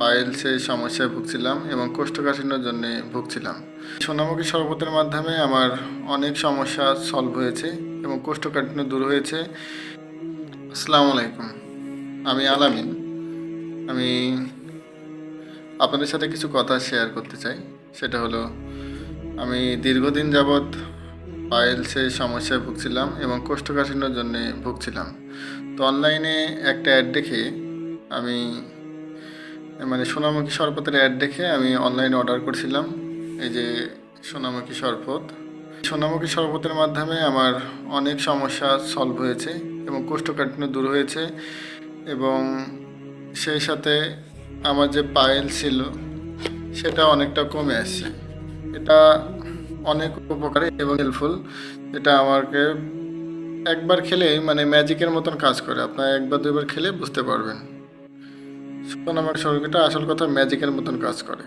পাইলসের সমস্যায় ভুগছিলাম এবং কোষ্ঠকাঠিন্যের জন্য ভুগছিলাম। সোনামুখী শরবতের মাধ্যমে আমার অনেক সমস্যা সলভ হয়েছে এবং কোষ্ঠকাঠিন্য দূর হয়েছে। আসসালামু আলাইকুম, আমি আলামিন। আমি আপনাদের সাথে কিছু কথা শেয়ার করতে চাই। সেটা হলো, আমি দীর্ঘদিন যাবৎ পাইলসের সমস্যায় ভুগছিলাম এবং কোষ্ঠকাঠিন্যর জন্য ভুগছিলাম। তো অনলাইনে একটা অ্যাড দেখে আমি সোনামুখী শরবতের অ্যাড দেখে আমি অনলাইনে অর্ডার করছিলাম। এই যে সোনামুখী শরবত, সোনামুখী শরবতের মাধ্যমে আমার অনেক সমস্যা সলভ হয়েছে এবং কোষ্ঠকাঠিন্য দূর হয়েছে এবং সেই সাথে আমার যে পাইল ছিল সেটা অনেকটা কমে আসছে। এটা অনেক উপকারী এবং হেল্পফুল। এটা আমাকে একবার খেলে ম্যাজিকের মতন কাজ করে। আপনার একবার দুইবার খেলে বুঝতে পারবেন সোনামুখী শরবতটা আসল কথা ম্যাজিকের মতন কাজ করে।